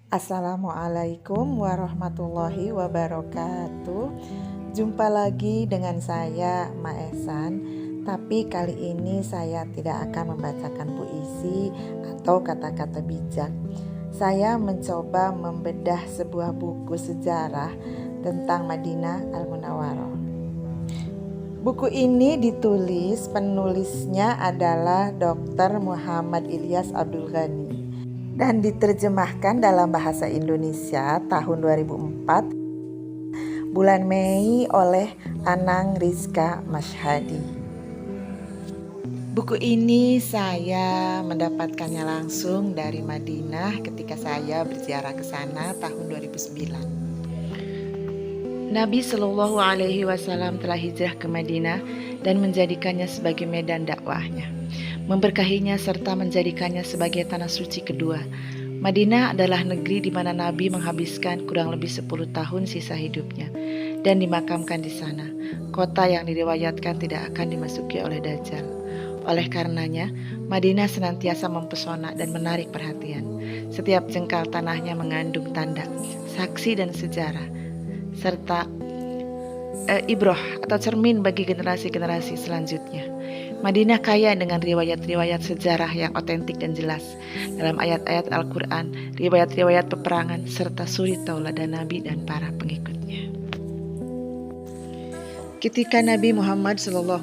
Assalamualaikum warahmatullahi wabarakatuh. Jumpa lagi dengan saya Maesan. Tapi kali ini saya tidak akan membacakan puisi atau kata-kata bijak. Saya mencoba membedah sebuah buku sejarah tentang Madinah Al-Munawwarah. Buku ini ditulis, penulisnya adalah Dr. Muhammad Ilyas Abdul Ghani dan diterjemahkan dalam bahasa Indonesia tahun 2004 bulan Mei oleh Anang Rizka Mashhadi. Buku ini saya mendapatkannya langsung dari Madinah ketika saya berziarah ke sana tahun 2009. Nabi Shallallahu Alaihi Wasallam telah hijrah ke Madinah dan menjadikannya sebagai medan dakwahnya, memberkahinya serta menjadikannya sebagai tanah suci kedua. Madinah adalah negeri di mana Nabi menghabiskan kurang lebih 10 tahun sisa hidupnya dan dimakamkan di sana, kota yang diriwayatkan tidak akan dimasuki oleh Dajjal. Oleh karenanya, Madinah senantiasa mempesona dan menarik perhatian. Setiap jengkal tanahnya mengandung tanda, saksi dan sejarah, serta ibroh atau cermin bagi generasi-generasi selanjutnya. Madinah kaya dengan riwayat-riwayat sejarah yang otentik dan jelas dalam ayat-ayat Al-Quran, riwayat-riwayat peperangan, serta suri tauladan Nabi dan para pengikutnya. Ketika Nabi Muhammad SAW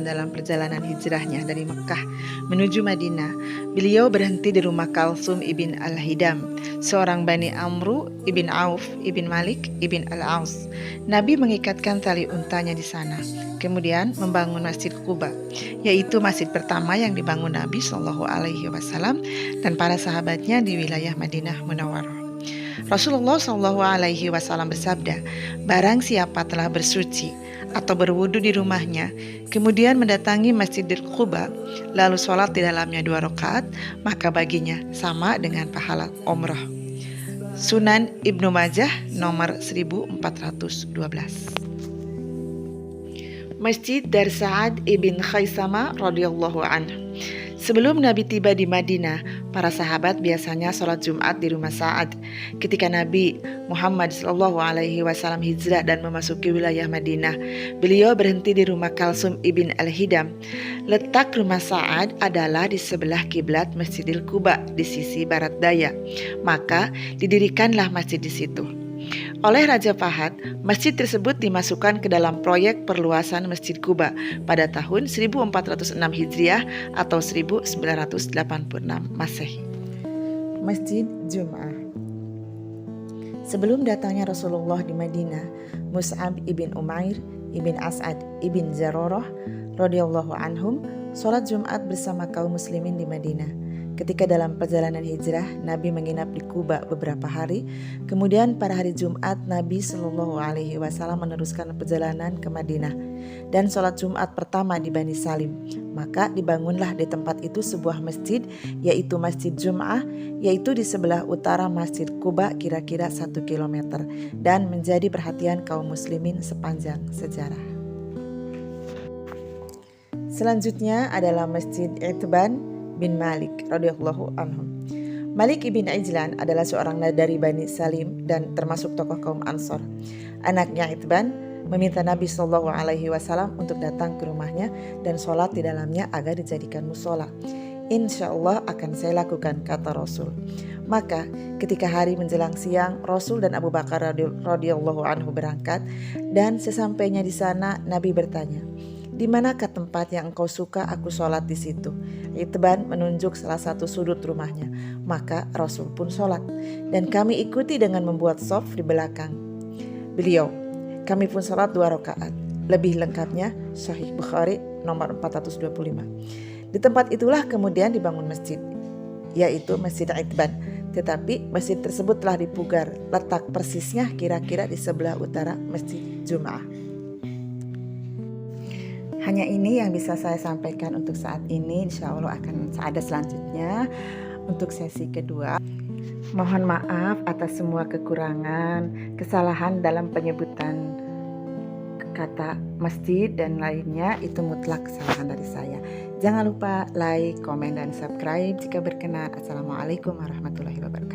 dalam perjalanan hijrahnya dari Mekah menuju Madinah, beliau berhenti di rumah Kalsum ibn Al-Hidam, seorang Bani Amru ibn Auf ibn Malik ibn Al-Aus. Nabi mengikatkan tali untanya di sana, kemudian membangun Masjid Quba, yaitu masjid pertama yang dibangun Nabi SAW dan para sahabatnya di wilayah Madinah Munawwarah. Rasulullah SAW bersabda, barang siapa telah bersuci atau berwudu di rumahnya, kemudian mendatangi Masjidil Quba, lalu sholat di dalamnya 2 rakaat, maka baginya sama dengan pahala umrah. Sunan Ibnu Majah nomor 1412. Masjid Dar Sa'ad ibn Khaisama radhiyallahu anhu. Sebelum Nabi tiba di Madinah, para sahabat biasanya sholat Jumat di rumah Sa'ad. Ketika Nabi Muhammad SAW hijrah dan memasuki wilayah Madinah, beliau berhenti di rumah Kalsum ibn Al-Hidam. Letak rumah Sa'ad adalah di sebelah kiblat Masjidil Quba di sisi barat daya. Maka didirikanlah masjid di situ. Oleh Raja Fahad, masjid tersebut dimasukkan ke dalam proyek perluasan Masjid Quba pada tahun 1406 Hijriah atau 1986 Masehi. Masjid Jum'ah. Sebelum datangnya Rasulullah di Madinah, Mus'ab ibn Umair ibn As'ad ibn Zararah radhiyallahu anhum sholat Jumat bersama kaum muslimin di Madinah. Ketika dalam perjalanan hijrah, Nabi menginap di Quba beberapa hari. Kemudian pada hari Jumat, Nabi Shallallahu Alaihi Wasallam meneruskan perjalanan ke Madinah dan sholat Jumat pertama di Bani Salim. Maka dibangunlah di tempat itu sebuah masjid, yaitu Masjid Jum'ah, yaitu di sebelah utara Masjid Quba kira-kira 1 kilometer, dan menjadi perhatian kaum muslimin sepanjang sejarah. Selanjutnya adalah Masjid Itban bin Malik radhiyallahu anhu. Malik ibn Ijlan adalah seorang dari Bani Salim dan termasuk tokoh kaum Ansor. Anaknya Itban meminta Nabi Shallallahu Alaihi Wasallam untuk datang ke rumahnya dan sholat di dalamnya agar dijadikan musola. Insya Allah akan saya lakukan, kata Rasul. Maka ketika hari menjelang siang, Rasul dan Abu Bakar radhiyallahu anhu berangkat, dan sesampainya di sana Nabi bertanya, di manakah tempat yang engkau suka aku sholat di situ? Itban menunjuk salah satu sudut rumahnya. Maka Rasul pun sholat, dan kami ikuti dengan membuat shaf di belakang beliau. Kami pun sholat 2 rakaat. Lebih lengkapnya Sahih Bukhari nomor 425. Di tempat itulah kemudian dibangun masjid, yaitu Masjid Itban. Tetapi masjid tersebut telah dipugar. Letak persisnya kira-kira di sebelah utara Masjid Jum'ah. Hanya ini yang bisa saya sampaikan untuk saat ini. Insya Allah akan ada selanjutnya untuk sesi kedua. Mohon maaf atas semua kekurangan, kesalahan dalam penyebutan kata masjid dan lainnya, itu mutlak kesalahan dari saya. Jangan lupa like, komen, dan subscribe jika berkenan. Assalamualaikum warahmatullahi wabarakatuh.